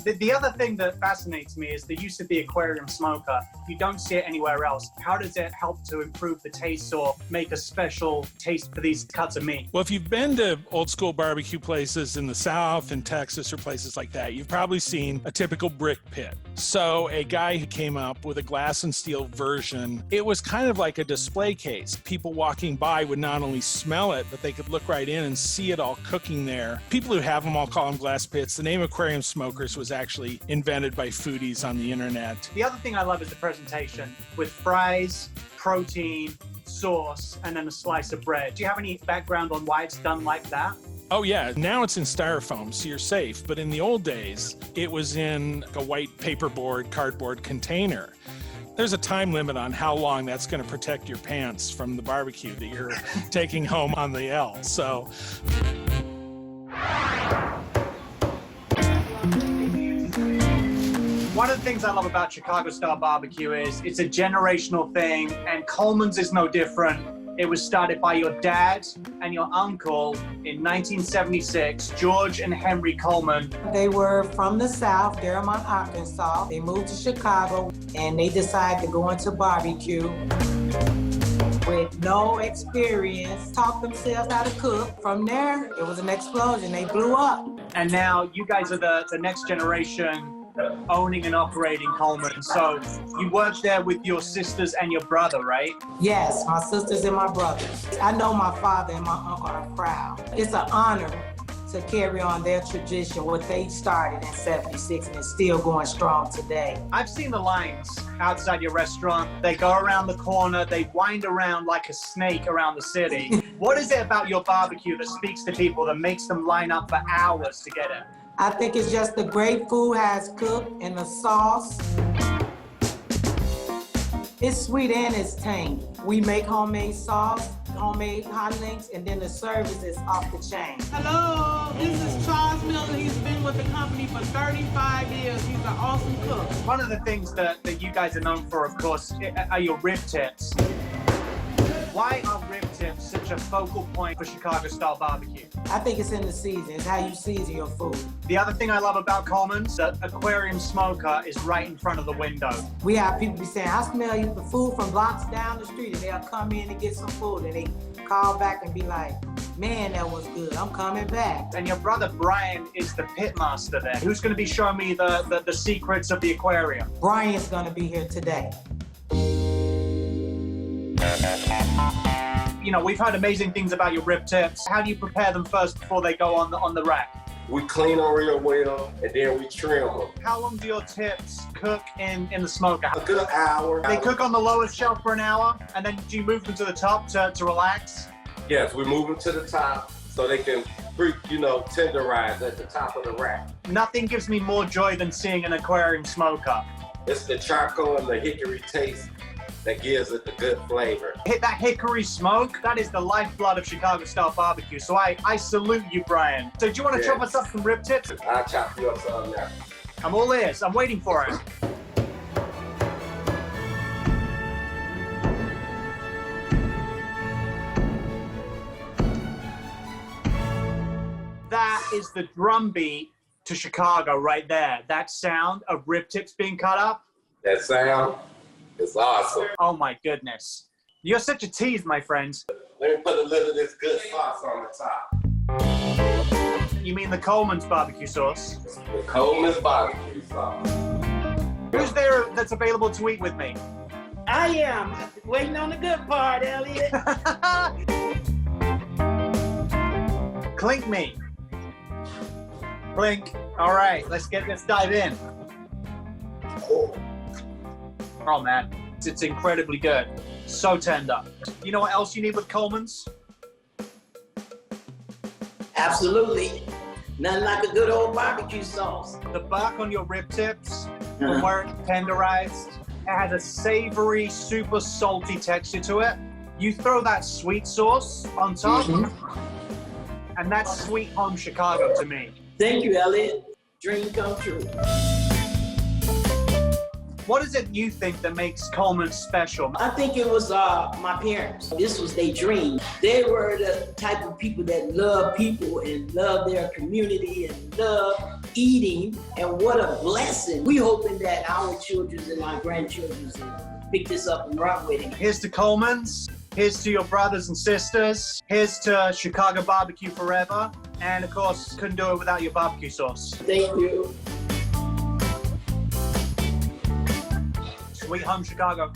The other thing that fascinates me is the use of the aquarium smoker. You don't see it anywhere else. How does it help to improve the taste or make a special taste for these cuts of meat? Well, if you've been to old school barbecue places in the South and Texas or places like that, you've probably seen a typical brick pit. So a guy who came up with a glass and steel version, it was kind of like a display case. People walking by would not only smell it, but they could look right in and see it all cooking there. People who have them all call them glass pits. The name aquarium smokers was actually invented by foodies on the internet. The other thing I love is the presentation with fries, protein, sauce, and then a slice of bread. Do you have any background on why it's done like that? Oh yeah, now it's in styrofoam, so you're safe. But in the old days, it was in a white paperboard, cardboard container. There's a time limit on how long that's going to protect your pants from the barbecue that you're taking home on the L. So. One of the things I love about Chicago-style barbecue is it's a generational thing, and Coleman's is no different. It was started by your dad and your uncle in 1976, George and Henry Coleman. They were from the South, Dearmont, Arkansas. They moved to Chicago, and they decided to go into barbecue. With no experience, taught themselves how to cook. From there, it was an explosion. They blew up. And now you guys are the next generation owning and operating Coleman. So you work there with your sisters and your brother, right? Yes, my sisters and my brothers. I know my father and my uncle are proud. It's an honor to carry on their tradition, what they started in '76 and is still going strong today. I've seen the lines outside your restaurant. They go around the corner, they wind around like a snake around the city. What is it about your barbecue that speaks to people that makes them line up for hours to get it? I think it's just the great food has cooked and the sauce. It's sweet and it's tangy. We make homemade sauce, homemade hot links, and then the service is off the chain. Hello, this is Charles Miller. He's been with the company for 35 years. He's an awesome cook. One of the things that you guys are known for, of course, are your rib tips. Why are rib tips such a focal point for Chicago-style barbecue? I think it's in the season. It's how you season your food. The other thing I love about Coleman's, the aquarium smoker is right in front of the window. We have people be saying, I smell you the food from blocks down the street, and they'll come in and get some food, and they call back and be like, man, that was good. I'm coming back. And your brother Brian is the pit master there. Who's going to be showing me the secrets of the aquarium? Brian's going to be here today. You know, we've heard amazing things about your rib tips. How do you prepare them first before they go on the rack? We clean them real well, and then we trim them. How long do your tips cook in the smoker? A good hour. They cook on the lowest shelf for an hour, and then do you move them to the top to relax? Yes, we move them to the top so they can, tenderize at the top of the rack. Nothing gives me more joy than seeing an aquarium smoker. It's the charcoal and the hickory taste that gives it the good flavor. Hit that hickory smoke, that is the lifeblood of Chicago-style barbecue. So I salute you, Brian. So do you want to chop us up some rib tips? I'll chop you up some now. I'm all ears. I'm waiting for it. That is the drum beat to Chicago right there. That sound of rib tips being cut up. That sound is awesome. Oh my goodness. You're such a tease, my friend. Let me put a little of this good sauce on the top. You mean the Coleman's barbecue sauce? The Coleman's barbecue sauce. Who's there that's available to eat with me? I am. Waiting on the good part, Elliott. Clink me. Clink. All right, let's dive in. Oh man, it's incredibly good. So tender. You know what else you need with Coleman's? Absolutely. Nothing like a good old barbecue sauce. The bark on your rib tips, from where it's tenderized, it has a savory, super salty texture to it. You throw that sweet sauce on top, and that's sweet home Chicago to me. Thank you, Elliott. Dream come true. What is it you think that makes Coleman special? I think it was my parents. This was their dream. They were the type of people that love people and love their community and love eating. And what a blessing. We hoping that our children and our grandchildren will pick this up and run with it. Here's to Coleman's. Here's to your brothers and sisters. Here's to Chicago Barbecue Forever. And of course, couldn't do it without your barbecue sauce. Thank you. Sweet home Chicago.